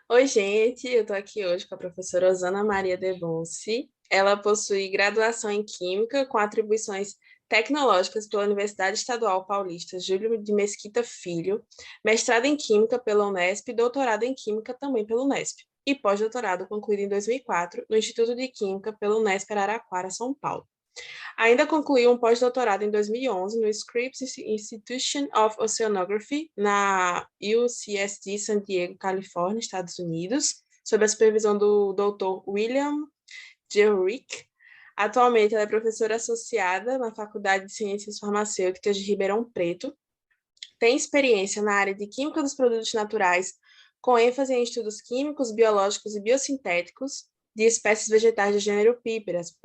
Oi, gente, eu estou aqui hoje com a professora Osana Maria Debonce. Ela possui graduação em Química com atribuições tecnológicas pela Universidade Estadual Paulista Júlio de Mesquita Filho, mestrado em Química pela Unesp e doutorado em Química também pela Unesp, e pós-doutorado concluído em 2004 no Instituto de Química pela Unesp Araraquara, São Paulo. Ainda concluiu um pós-doutorado em 2011 no Scripps Institution of Oceanography, na UCSD San Diego, Califórnia, Estados Unidos, sob a supervisão do Dr. William J. Rick. Atualmente, ela é professora associada na Faculdade de Ciências Farmacêuticas de Ribeirão Preto. Tem experiência na área de Química dos Produtos Naturais, com ênfase em estudos químicos, biológicos e biosintéticos de espécies vegetais do gênero Piperas,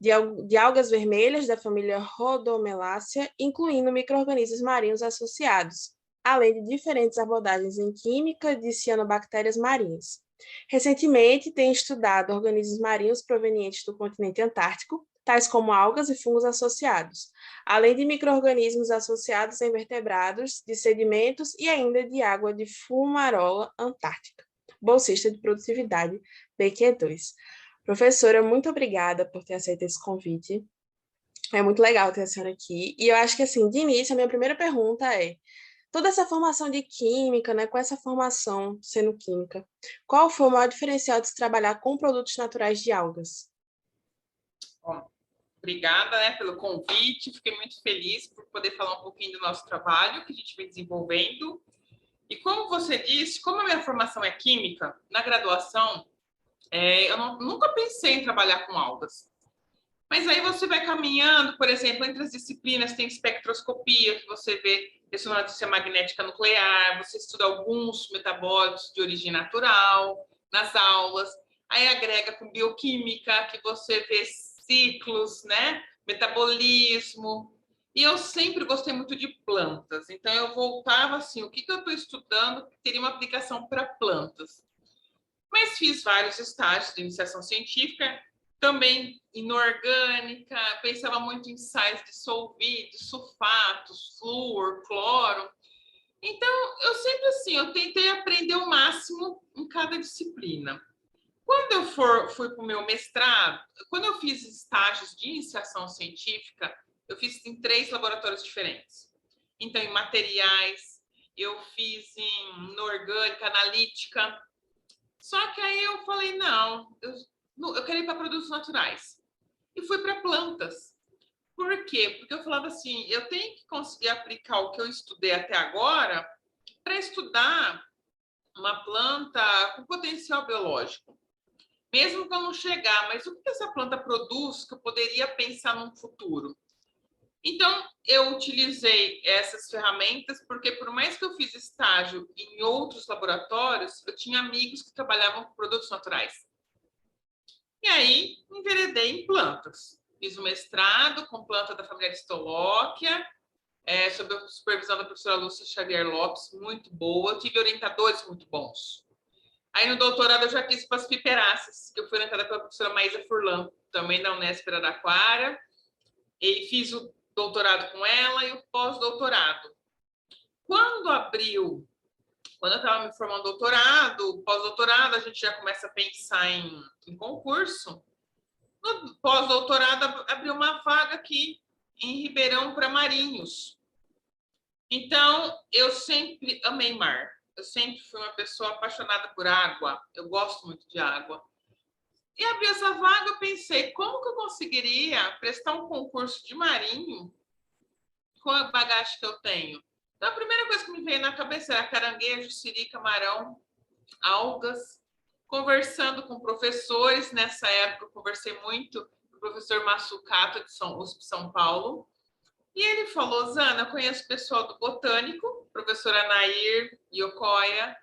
de algas vermelhas da família Rhodomelácea, incluindo micro-organismos marinhos associados, além de diferentes abordagens em química de cianobactérias marinhas. Recentemente, tem estudado organismos marinhos provenientes do continente antártico, tais como algas e fungos associados, além de micro-organismos associados a invertebrados, de sedimentos e ainda de água de fumarola antártica. Bolsista de produtividade BQ2. Professora, muito obrigada por ter aceito esse convite. É muito legal ter a senhora aqui. E eu acho que, assim, de início, a minha primeira pergunta é: toda essa formação de química, né, com essa formação sendo química, qual foi o maior diferencial de se trabalhar com produtos naturais de algas? Bom, obrigada, né, pelo convite. Fiquei muito feliz por poder falar um pouquinho do nosso trabalho que a gente vem desenvolvendo. E como você disse, como a minha formação é química, na graduação, eu nunca pensei em trabalhar com algas. Mas aí você vai caminhando, por exemplo, entre as disciplinas tem espectroscopia, que você vê ressonância magnética nuclear, você estuda alguns metabólitos de origem natural nas aulas, aí agrega com bioquímica, que você vê ciclos, né? Metabolismo. E eu sempre gostei muito de plantas, então eu voltava assim, o que eu estou estudando que teria uma aplicação para plantas. Mas fiz vários estágios de iniciação científica, também inorgânica, pensava muito em sais dissolvidos, sulfatos, flúor, cloro. Então, eu sempre assim, eu tentei aprender o máximo em cada disciplina. Quando fui para o meu mestrado, quando eu fiz estágios de iniciação científica, eu fiz em 3 laboratórios diferentes. Então, em materiais, eu fiz em inorgânica, analítica. Só que aí eu falei, não, eu quero ir para produtos naturais. E fui para plantas. Por quê? Porque eu falava assim, eu tenho que conseguir aplicar o que eu estudei até agora para estudar uma planta com potencial biológico. Mesmo que eu não chegar, mas o que essa planta produz que eu poderia pensar num futuro? Então, eu utilizei essas ferramentas porque, por mais que eu fiz estágio em outros laboratórios, eu tinha amigos que trabalhavam com produtos naturais. E aí, enveredei em plantas. Fiz o mestrado com planta da família Aristolóquia, sob a supervisão da professora Lúcia Xavier Lopes, muito boa. Eu tive orientadores muito bons. Aí, no doutorado, eu já fiz para as piperáceas, que eu fui orientada pela professora Maísa Furlan, também da Unesp Araraquara. E fiz o doutorado com ela e o pós-doutorado. Quando abriu, quando eu estava me formando doutorado, pós-doutorado, a gente já começa a pensar em concurso. No pós-doutorado, abriu uma vaga aqui em Ribeirão para marinhos. Então, eu sempre amei mar. Eu sempre fui uma pessoa apaixonada por água. Eu gosto muito de água. E abriu essa vaga, eu pensei, como que eu conseguiria prestar um concurso de marinho com a bagagem que eu tenho? Então, a primeira coisa que me veio na cabeça era caranguejo, siri, camarão, algas. Conversando com professores, nessa época eu conversei muito com o professor Massucato, de USP São Paulo, e ele falou, Zana, eu conheço o pessoal do Botânico, professora Nair Yokoya,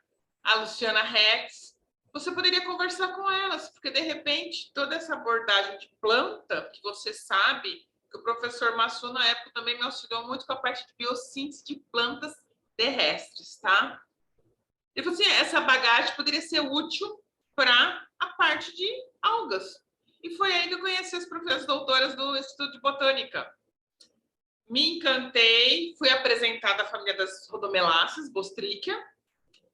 a Luciana Rex, você poderia conversar com elas, porque de repente toda essa abordagem de planta, que você sabe, que o professor Massu na época também me auxiliou muito com a parte de biossíntese de plantas terrestres, tá? Ele falou assim, essa bagagem poderia ser útil para a parte de algas. E foi aí que eu conheci as professoras doutoras do Instituto de Botânica. Me encantei, fui apresentada à família das rodomeláceas, Bostríquia,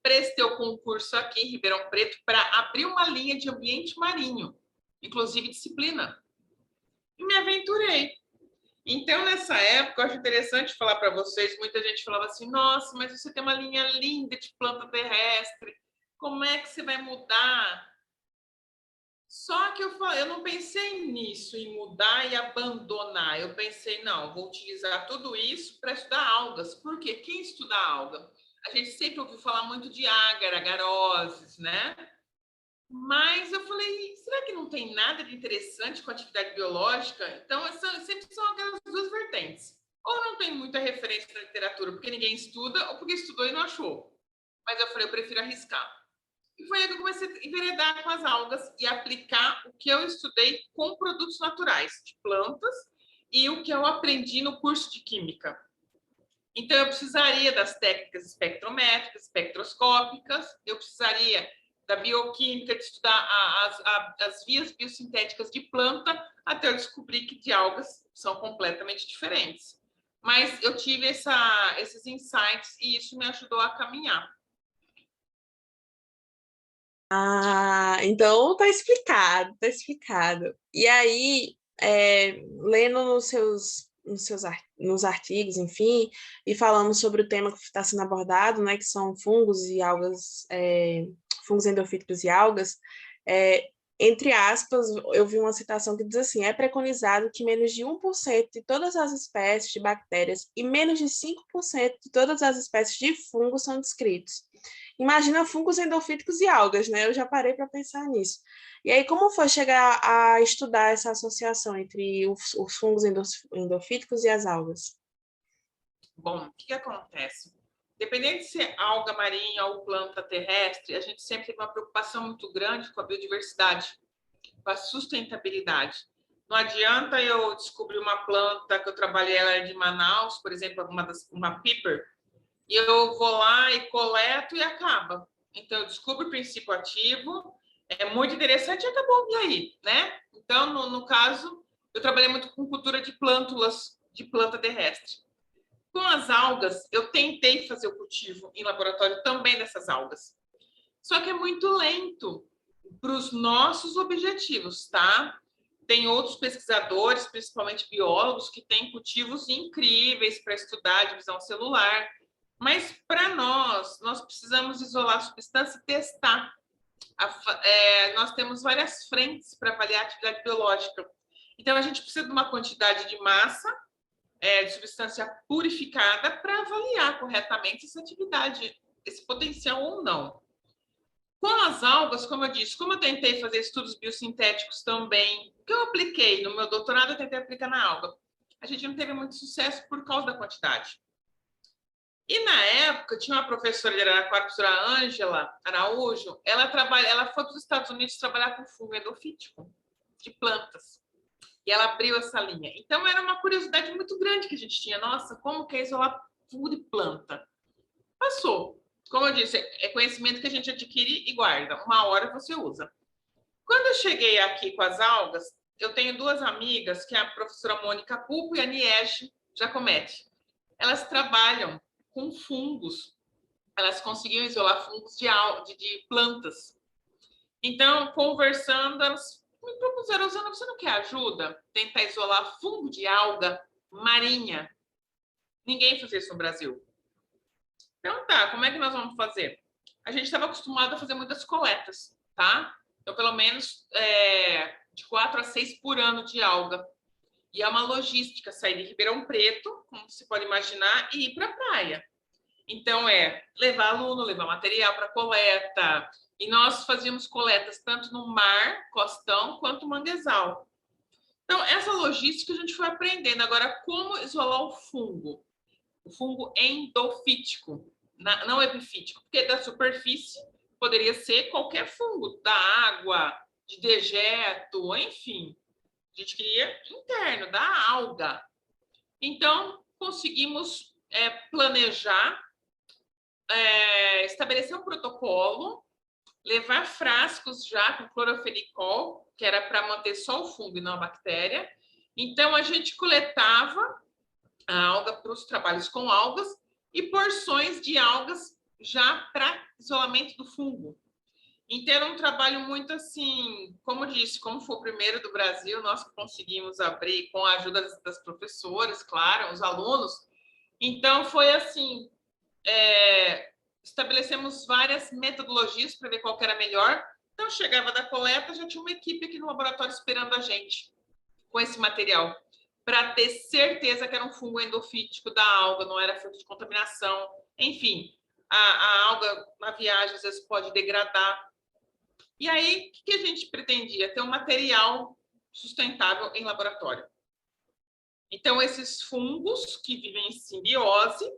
prestei o concurso aqui em Ribeirão Preto para abrir uma linha de ambiente marinho, inclusive disciplina. E me aventurei. Então, nessa época, eu acho interessante falar para vocês, muita gente falava assim, nossa, mas você tem uma linha linda de planta terrestre, como é que você vai mudar? Só que eu não pensei nisso, em mudar e abandonar. Eu pensei, não, vou utilizar tudo isso para estudar algas. Por quê? Quem estuda alga? A gente sempre ouviu falar muito de ágara, agaroses, né? Mas eu falei, será que não tem nada de interessante com a atividade biológica? Então, sempre são aquelas duas vertentes. Ou não tem muita referência na literatura, porque ninguém estuda, ou porque estudou e não achou. Mas eu falei, eu prefiro arriscar. E foi aí que eu comecei a enveredar com as algas e aplicar o que eu estudei com produtos naturais, de plantas, e o que eu aprendi no curso de Química. Então, eu precisaria das técnicas espectrométricas, espectroscópicas, eu precisaria da bioquímica, de estudar as vias biosintéticas de planta, até eu descobrir que de algas são completamente diferentes. Mas eu tive esses insights e isso me ajudou a caminhar. Ah, então tá explicado, tá explicado. E aí, lendo nos artigos, enfim, e falando sobre o tema que está sendo abordado, né, que são fungos e algas, fungos endofíticos e algas, é, entre aspas, eu vi uma citação que diz assim, é preconizado que menos de 1% de todas as espécies de bactérias e menos de 5% de todas as espécies de fungos são descritos. Imagina fungos endofíticos e algas, né? Eu já parei para pensar nisso. E aí, como foi chegar a estudar essa associação entre os fungos endofíticos e as algas? Bom, o que acontece? Dependendo de ser alga marinha ou planta terrestre, a gente sempre tem uma preocupação muito grande com a biodiversidade, com a sustentabilidade. Não adianta eu descobrir uma planta que eu trabalhei, ela é de Manaus, por exemplo, uma piper, e eu vou lá e coleto e acaba. Então, eu descubro o princípio ativo, é muito interessante e acabou. E aí, né? Então, no caso, eu trabalhei muito com cultura de plântulas de planta terrestre. Com as algas, eu tentei fazer o cultivo em laboratório também dessas algas. Só que é muito lento para os nossos objetivos, tá? Tem outros pesquisadores, principalmente biólogos, que têm cultivos incríveis para estudar divisão celular. Mas para nós precisamos isolar a substância e testar. Nós temos várias frentes para avaliar a atividade biológica. Então, a gente precisa de uma quantidade de massa, de substância purificada, para avaliar corretamente essa atividade, esse potencial ou não. Com as algas, como eu disse, como eu tentei fazer estudos biosintéticos também, que eu apliquei no meu doutorado, eu tentei aplicar na alga. A gente não teve muito sucesso por causa da quantidade. E na época, tinha uma professora de Araraquara, a professora Ângela Araújo, ela foi para os Estados Unidos trabalhar com fungo endofítico de plantas. E ela abriu essa linha. Então, era uma curiosidade muito grande que a gente tinha. Nossa, como que é isolar fungo de planta? Passou. Como eu disse, é conhecimento que a gente adquire e guarda. Uma hora você usa. Quando eu cheguei aqui com as algas, eu tenho duas amigas, que é a professora Mônica Pulpo e a Niege Giacometti. Elas trabalham com fungos. Elas conseguiam isolar fungos de plantas. Então, conversando, elas me propuseram, Rosana, você não quer ajuda? Tentar isolar fungo de alga marinha. Ninguém faz isso no Brasil. Então, tá, como é que nós vamos fazer? A gente estava acostumado a fazer muitas coletas, tá? Então, pelo menos de 4 a 6 por ano de alga. E é uma logística sair de Ribeirão Preto, como você pode imaginar, e ir para a praia. Então, levar aluno, levar material para coleta. E nós fazíamos coletas tanto no mar, costão, quanto manguezal. Então, essa logística a gente foi aprendendo. Agora, como isolar o fungo? O fungo endofítico, não epifítico, porque da superfície poderia ser qualquer fungo, da água, de dejeto, enfim. A gente queria interno, da alga. Então, conseguimos planejar, estabelecer um protocolo, levar frascos já com clorofenicol, que era para manter só o fungo e não a bactéria. Então, a gente coletava a alga para os trabalhos com algas e porções de algas já para isolamento do fungo. Então, era um trabalho muito assim, como disse, como foi o primeiro do Brasil, nós conseguimos abrir com a ajuda das professoras, claro, os alunos. Então, foi assim, estabelecemos várias metodologias para ver qual que era melhor. Então, chegava da coleta, já tinha uma equipe aqui no laboratório esperando a gente com esse material, para ter certeza que era um fungo endofítico da alga, não era fruto de contaminação. Enfim, a alga na viagem às vezes pode degradar. E aí, o que a gente pretendia? Ter um material sustentável em laboratório. Então, esses fungos que vivem em simbiose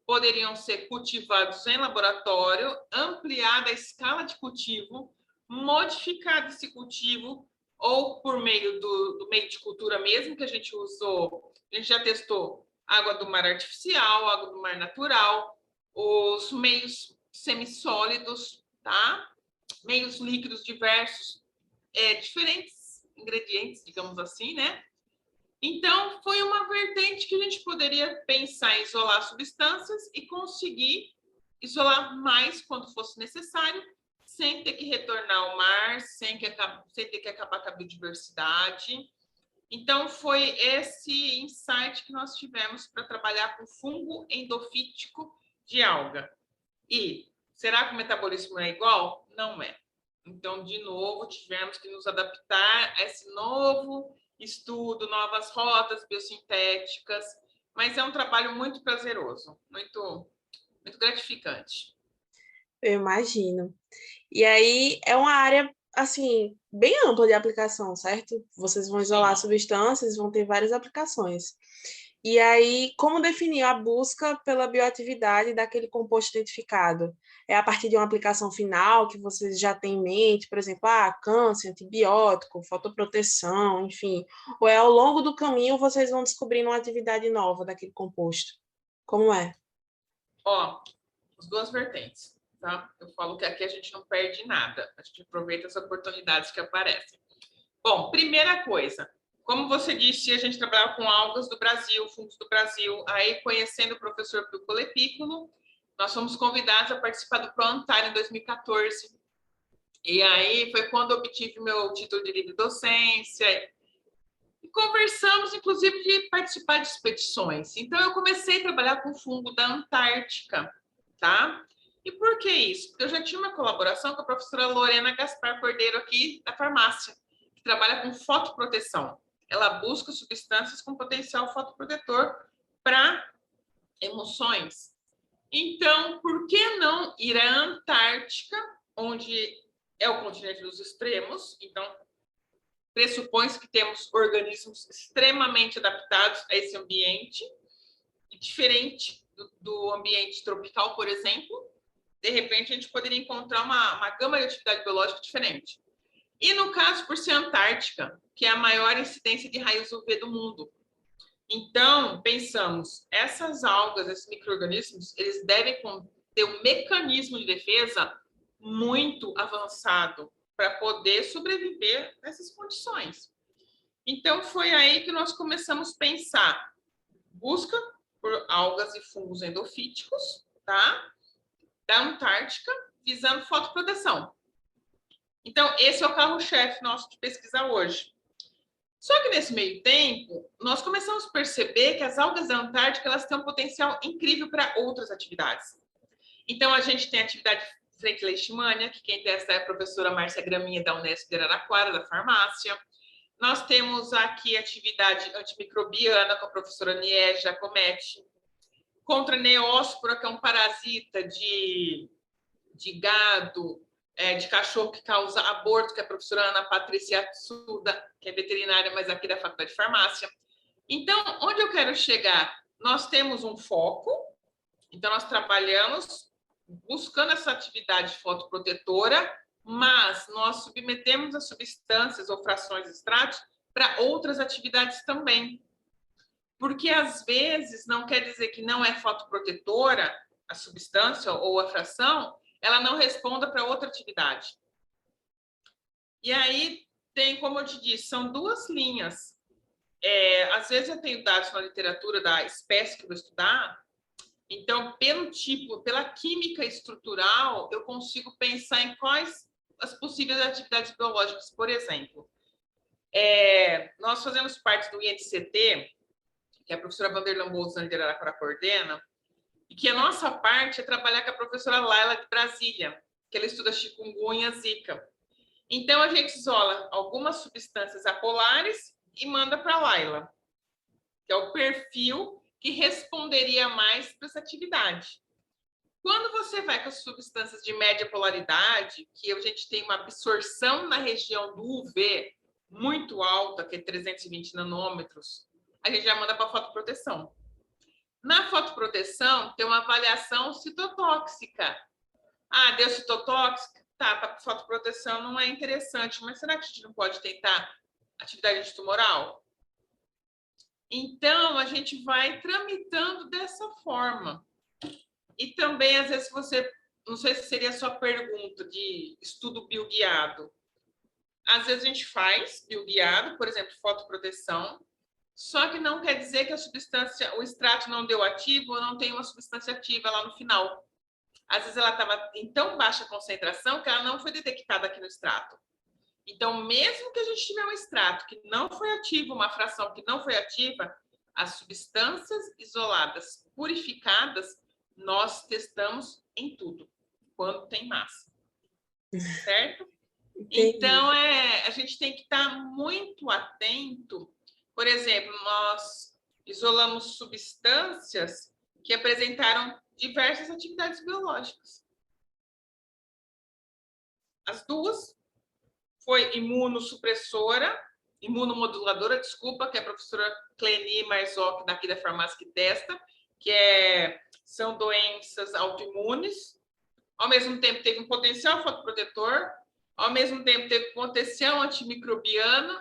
poderiam ser cultivados em laboratório, ampliada a escala de cultivo, modificado esse cultivo, ou por meio do meio de cultura mesmo, que a gente usou, a gente já testou água do mar artificial, água do mar natural, os meios semissólidos, tá? Meios líquidos diversos, diferentes ingredientes, digamos assim, né? Então, foi uma vertente que a gente poderia pensar em isolar substâncias e conseguir isolar mais quando fosse necessário, sem ter que retornar ao mar, sem ter que acabar com a biodiversidade. Então, foi esse insight que nós tivemos para trabalhar com fungo endofítico de alga. E será que o metabolismo é igual? Não é. Então, de novo, tivemos que nos adaptar a esse novo estudo, novas rotas biosintéticas, mas é um trabalho muito prazeroso, muito, muito gratificante. Eu imagino. E aí é uma área assim bem ampla de aplicação, certo? Vocês vão isolar Sim. substâncias, vão ter várias aplicações. E aí, como definir a busca pela bioatividade daquele composto identificado? É a partir de uma aplicação final que vocês já têm em mente, por exemplo, câncer, antibiótico, fotoproteção, enfim. Ou é ao longo do caminho vocês vão descobrindo uma atividade nova daquele composto? Como é? Ó, as duas vertentes, tá? Eu falo que aqui a gente não perde nada, a gente aproveita as oportunidades que aparecem. Bom, primeira coisa, como você disse, a gente trabalhava com algas do Brasil, fungos do Brasil. Aí, conhecendo o professor Piccolo Lepículo, nós fomos convidados a participar do ProAntário em 2014. E aí foi quando eu obtive meu título de livre docência. E conversamos, inclusive, de participar de expedições. Então, eu comecei a trabalhar com fungo da Antártica, tá? E por que isso? Porque eu já tinha uma colaboração com a professora Lorena Gaspar Cordeiro aqui da farmácia, que trabalha com fotoproteção. Ela busca substâncias com potencial fotoprotetor para emoções. Então, por que não ir à Antártica, onde é o continente dos extremos? Então, pressupõe-se que temos organismos extremamente adaptados a esse ambiente, diferente do ambiente tropical, por exemplo. De repente, a gente poderia encontrar uma gama de atividade biológica diferente. E no caso, por ser Antártica, que é a maior incidência de raios UV do mundo. Então, pensamos, essas algas, esses micro-organismos, eles devem ter um mecanismo de defesa muito avançado para poder sobreviver nessas condições. Então, foi aí que nós começamos a pensar busca por algas e fungos endofíticos, tá? Da Antártica, visando fotoproteção. Então, esse é o carro-chefe nosso de pesquisa hoje. Só que nesse meio tempo, nós começamos a perceber que as algas da Antártica elas têm um potencial incrível para outras atividades. Então, a gente tem a atividade frente leishmania, que quem testa é a professora Márcia Graminha da Unesp de Araraquara, da farmácia. Nós temos aqui a atividade antimicrobiana com a professora Niege Giacometti, contra neóspora, que é um parasita de gado, de cachorro que causa aborto, que é a professora Ana Patrícia Atsuda, que é veterinária, mas aqui da Faculdade de Farmácia. Então, onde eu quero chegar? Nós temos um foco, então nós trabalhamos buscando essa atividade fotoprotetora, mas nós submetemos as substâncias ou frações extratos para outras atividades também. Porque, às vezes, não quer dizer que não é fotoprotetora a substância ou a fração, ela não responda para outra atividade. E aí tem, como eu te disse, são duas linhas. Às vezes eu tenho dados na literatura da espécie que eu vou estudar, Então, pelo tipo, pela química estrutural, eu consigo pensar em quais as possíveis atividades biológicas. Por exemplo, nós fazemos parte do INCT, que a professora Vanderlan Bolzan de Araraquara coordena, e que a nossa parte é trabalhar com a professora Laila de Brasília, que ela estuda chikungunya, zika. Então, a gente isola algumas substâncias apolares e manda para a Laila, que é o perfil que responderia mais para essa atividade. Quando você vai com as substâncias de média polaridade, que a gente tem uma absorção na região do UV muito alta, que é 320 nanômetros, a gente já manda para a fotoproteção. Na fotoproteção, tem uma avaliação citotóxica. Ah, deu citotóxica? Tá, para fotoproteção não é interessante, mas será que a gente não pode tentar atividade antitumoral? Então, a gente vai tramitando dessa forma. E também, às vezes, você... Não sei se seria a sua pergunta de estudo bioguiado. Às vezes, a gente faz bioguiado, por exemplo, fotoproteção, só que não quer dizer que a substância, o extrato não deu ativo ou não tem uma substância ativa lá no final. Às vezes ela estava em tão baixa concentração que ela não foi detectada aqui no extrato. Então, mesmo que a gente tiver um extrato que não foi ativo, uma fração que não foi ativa, as substâncias isoladas purificadas, nós testamos em tudo, quando tem massa. Certo? Entendi. Então, a gente tem que estar muito atento. Por exemplo, nós isolamos substâncias que apresentaram diversas atividades biológicas. As duas foi imunossupressora, imunomoduladora, desculpa, que é a professora Cleni Marzoc, daqui da farmácia que testa, são doenças autoimunes. Ao mesmo tempo, teve um potencial fotoprotetor, ao mesmo tempo, teve potencial antimicrobiano.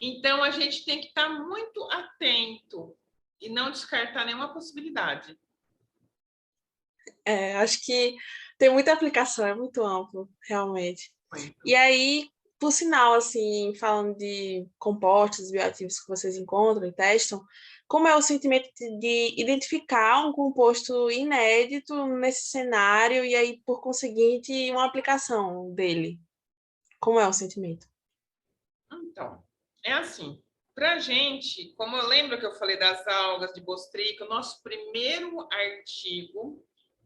Então, a gente tem que estar muito atento e não descartar nenhuma possibilidade. Acho que tem muita aplicação, é muito amplo, realmente. Muito. E aí, por sinal, assim, falando de compostos bioativos que vocês encontram e testam, como é o sentimento de identificar um composto inédito nesse cenário e aí, por conseguinte, uma aplicação dele? Como é o sentimento? Então, é assim, para a gente, como eu lembro que eu falei das algas de Bostrica, o nosso primeiro artigo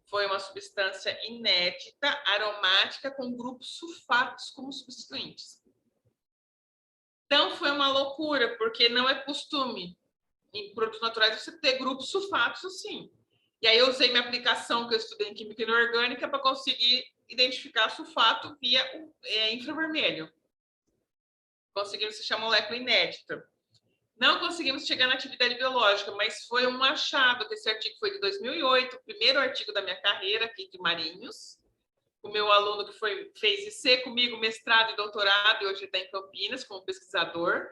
foi uma substância inédita, aromática, com grupos sulfatos como substituintes. Então, foi uma loucura, porque não é costume em produtos naturais você ter grupos sulfatos assim. E aí eu usei minha aplicação que eu estudei em Química Inorgânica para conseguir identificar sulfato via infravermelho. Conseguimos achar molécula inédita. Não conseguimos chegar na atividade biológica, mas foi um achado, que esse artigo foi de 2008, o primeiro artigo da minha carreira aqui de Marinhos. O meu aluno que fez IC comigo, mestrado e doutorado, e hoje está em Campinas como pesquisador.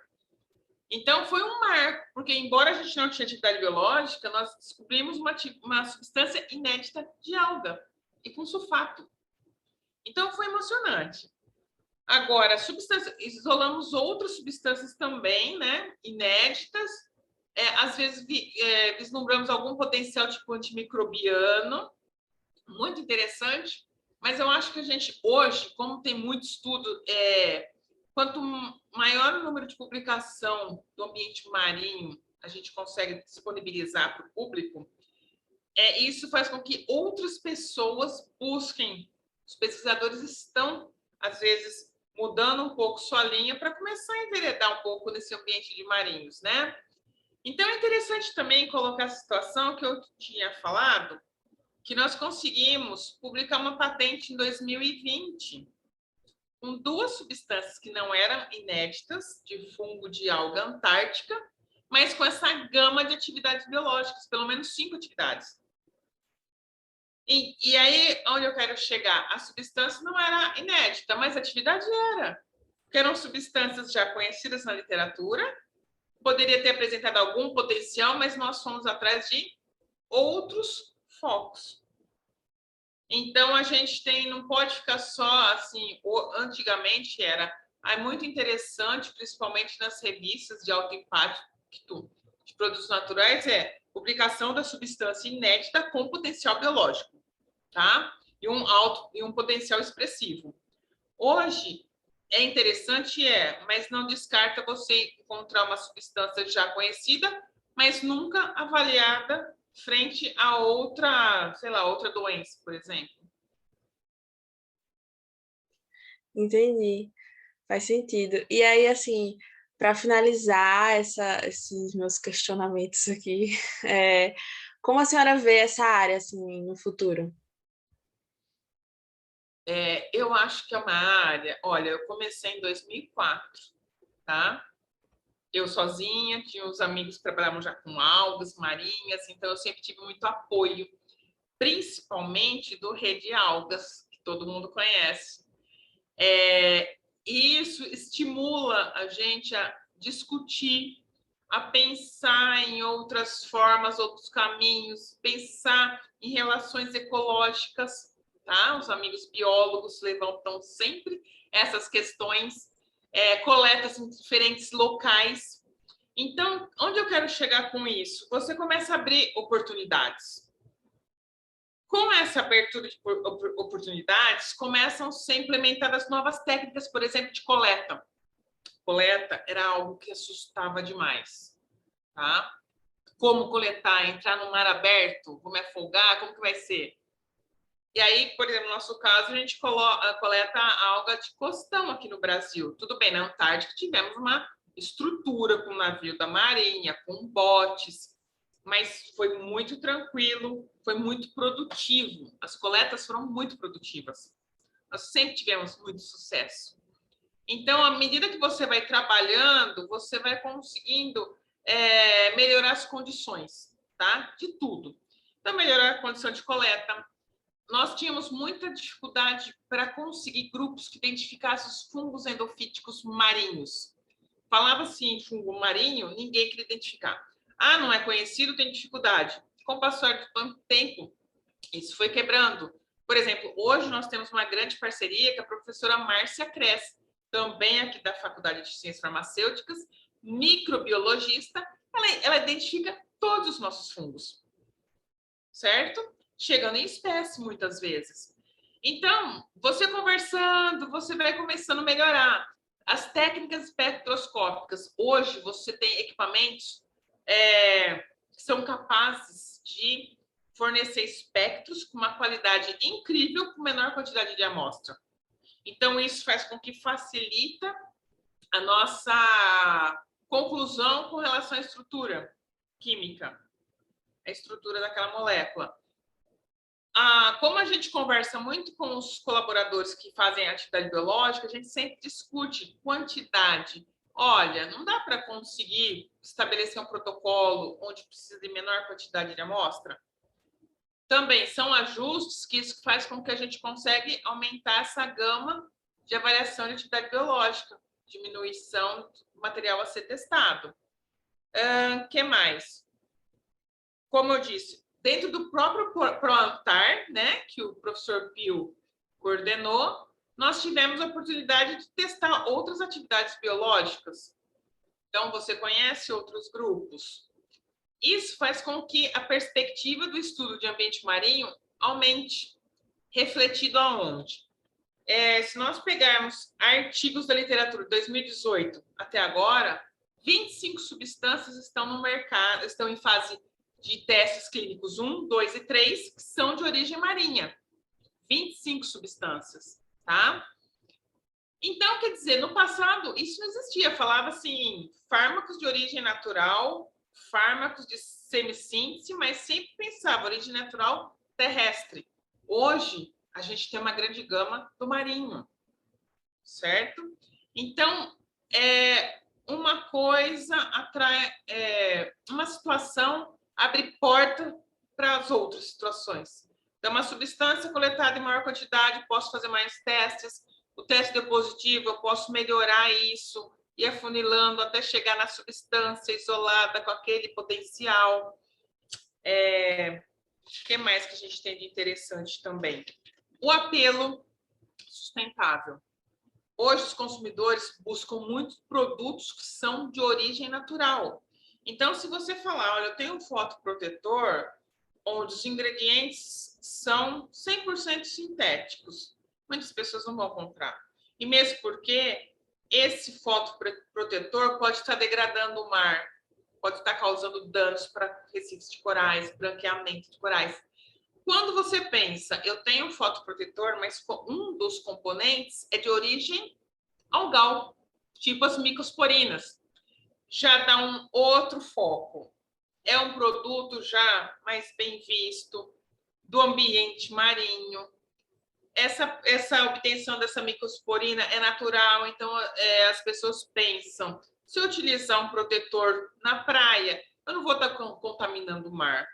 Então, foi um marco, porque embora a gente não tinha atividade biológica, nós descobrimos uma substância inédita de alga, e com sulfato. Então, foi emocionante. Agora, isolamos outras substâncias também, né, inéditas. Às vezes, vislumbramos algum potencial tipo antimicrobiano, muito interessante, mas eu acho que a gente, hoje, como tem muito estudo, quanto maior o número de publicação do ambiente marinho a gente consegue disponibilizar para o público, isso faz com que outras pessoas busquem. Os pesquisadores estão, às vezes, mudando um pouco sua linha para começar a enveredar um pouco nesse ambiente de marinhos, né? Então, é interessante também colocar a situação que eu tinha falado, que nós conseguimos publicar uma patente em 2020 com duas substâncias que não eram inéditas, de fungo de alga antártica, mas com essa gama de atividades biológicas, pelo menos 5 atividades. E aí, onde eu quero chegar? A substância não era inédita, mas a atividade era. Porque eram substâncias já conhecidas na literatura, poderia ter apresentado algum potencial, mas nós fomos atrás de outros focos. Então, a gente não pode ficar só assim, antigamente era muito interessante, principalmente nas revistas de alto impacto, de produtos naturais é publicação da substância inédita com potencial biológico, tá? E um potencial expressivo. Hoje, é interessante, mas não descarta você encontrar uma substância já conhecida, mas nunca avaliada frente a outra, sei lá, outra doença, por exemplo. Entendi, faz sentido. E aí, assim, para finalizar esses meus questionamentos aqui, como a senhora vê essa área, assim, no futuro? Eu acho que é uma área... Olha, eu comecei em 2004, tá? Eu sozinha, tinha uns amigos que trabalhavam já com algas marinhas, então eu sempre tive muito apoio, principalmente do Rede Algas, que todo mundo conhece. Isso estimula a gente a discutir, a pensar em outras formas, outros caminhos, pensar em relações ecológicas, tá? Os amigos biólogos levantam sempre essas questões, coletas em diferentes locais. Então, onde eu quero chegar com isso? Você começa a abrir oportunidades. Com essa abertura de oportunidades, começam a ser implementadas novas técnicas, por exemplo, de coleta. Coleta era algo que assustava demais, tá? Como coletar, entrar no mar aberto, como é folgar, como que vai ser? E aí, por exemplo, no nosso caso, a gente coleta a alga de costão aqui no Brasil. Tudo bem, na Antártica tivemos uma estrutura com navio da Marinha, com botes, mas foi muito tranquilo, foi muito produtivo. As coletas foram muito produtivas. Nós sempre tivemos muito sucesso. Então, à medida que você vai trabalhando, você vai conseguindo melhorar as condições, tá? De tudo. Então, melhorar a condição de coleta. Nós tínhamos muita dificuldade para conseguir grupos que identificassem os fungos endofíticos marinhos. Falava assim, fungo marinho, ninguém queria identificar. Ah, não é conhecido, tem dificuldade. Com o passar do tempo, isso foi quebrando. Por exemplo, hoje nós temos uma grande parceria com a professora Márcia Kress, também aqui da Faculdade de Ciências Farmacêuticas, microbiologista, ela identifica todos os nossos fungos, certo? Chegando em espécie, muitas vezes. Então, você conversando, você vai começando a melhorar. As técnicas espectroscópicas, hoje você tem equipamentos que são capazes de fornecer espectros com uma qualidade incrível com menor quantidade de amostra. Então, isso faz com que facilita a nossa conclusão com relação à estrutura química, a estrutura daquela molécula. Como a gente conversa muito com os colaboradores que fazem atividade biológica, a gente sempre discute quantidade. Olha, não dá para conseguir estabelecer um protocolo onde precisa de menor quantidade de amostra? Também são ajustes que isso faz com que a gente consiga aumentar essa gama de avaliação de atividade biológica, diminuição do material a ser testado. Que mais? Como eu disse, dentro do próprio ProAntar, né, que o professor Pio coordenou, nós tivemos a oportunidade de testar outras atividades biológicas. Então, você conhece outros grupos. Isso faz com que a perspectiva do estudo de ambiente marinho aumente, refletido aonde? Se nós pegarmos artigos da literatura de 2018 até agora, 25 substâncias estão no mercado, estão em fase de testes clínicos 1, 2 e 3, que são de origem marinha. 25 substâncias, tá? Então, quer dizer, no passado, isso não existia. Falava assim, fármacos de origem natural, fármacos de semissíntese, mas sempre pensava origem natural terrestre. Hoje, a gente tem uma grande gama do marinho, certo? Então, uma coisa atrai, uma situação abre porta para as outras situações. Então, uma substância coletada em maior quantidade, posso fazer mais testes. O teste deu positivo, eu posso melhorar isso, ir afunilando até chegar na substância isolada com aquele potencial. O que mais que a gente tem de interessante também? O apelo sustentável. Hoje, os consumidores buscam muitos produtos que são de origem natural. Então, se você falar, olha, eu tenho um fotoprotetor onde os ingredientes são 100% sintéticos, muitas pessoas não vão comprar. E mesmo porque esse fotoprotetor pode estar degradando o mar, pode estar causando danos para recifes de corais, branqueamento de corais. Quando você pensa, eu tenho um fotoprotetor, mas um dos componentes é de origem algal, tipo as micosporinas, já dá um outro foco. É um produto já mais bem visto, do ambiente marinho. Essa obtenção dessa micosporina é natural, então as pessoas pensam, se eu utilizar um protetor na praia, eu não vou estar contaminando o mar.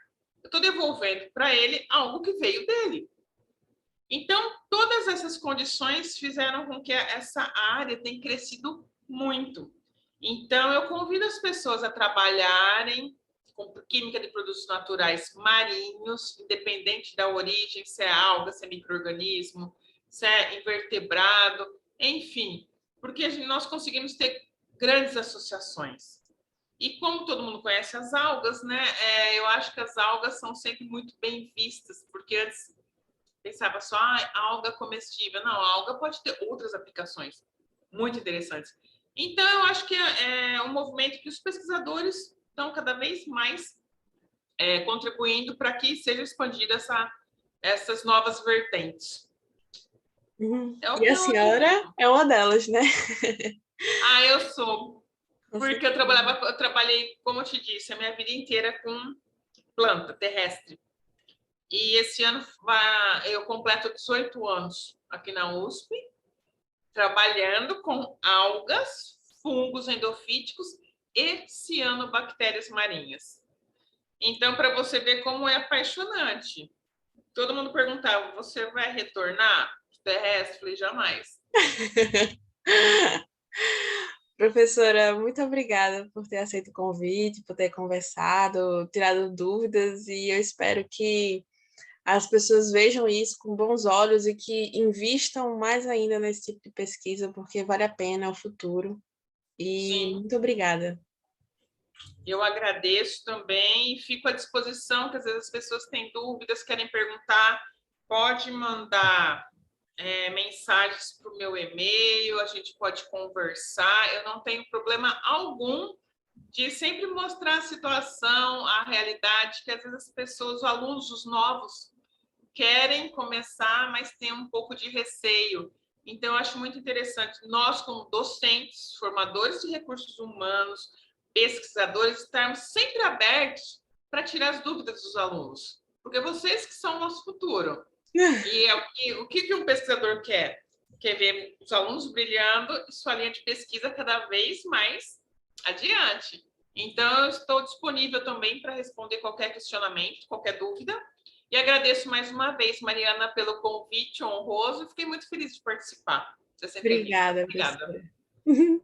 Eu estou devolvendo para ele algo que veio dele. Então, todas essas condições fizeram com que essa área tenha crescido muito. Então, eu convido as pessoas a trabalharem com química de produtos naturais marinhos, independente da origem, se é alga, se é micro-organismo, se é invertebrado, enfim, porque nós conseguimos ter grandes associações. E como todo mundo conhece as algas, né? Eu acho que as algas são sempre muito bem vistas, porque antes pensava só, alga comestível. Não, a alga pode ter outras aplicações muito interessantes. Então, eu acho que é um movimento que os pesquisadores estão cada vez mais contribuindo para que seja expandida essas novas vertentes. Uhum. É o E que a eu senhora acredito. é uma delas, né? Eu sou. Com Porque certeza. eu trabalhei, como eu te disse, a minha vida inteira com planta terrestre. E esse ano eu completo 18 anos aqui na USP, trabalhando com algas, fungos endofíticos e cianobactérias marinhas. Então, para você ver como é apaixonante. Todo mundo perguntava, você vai retornar terrestre? Falei, jamais. Professora, muito obrigada por ter aceito o convite, por ter conversado, tirado dúvidas, e eu espero que as pessoas vejam isso com bons olhos e que invistam mais ainda nesse tipo de pesquisa, porque vale a pena, é o futuro. E Sim, muito obrigada. eu agradeço também e fico à disposição, que às vezes as pessoas têm dúvidas, querem perguntar, pode mandar mensagens para o meu e-mail, a gente pode conversar, eu não tenho problema algum de sempre mostrar a situação, a realidade, que às vezes as pessoas, os alunos, os novos, querem começar, mas têm um pouco de receio. Então, eu acho muito interessante nós, como docentes, formadores de recursos humanos, pesquisadores, estarmos sempre abertos para tirar as dúvidas dos alunos, porque vocês que são o nosso futuro. E o que um pesquisador quer? Quer ver os alunos brilhando e sua linha de pesquisa cada vez mais adiante. Então, eu estou disponível também para responder qualquer questionamento, qualquer dúvida. E agradeço mais uma vez, Mariana, pelo convite honroso. Fiquei muito feliz de participar dessa entrevista. Obrigada, Obrigada. professora.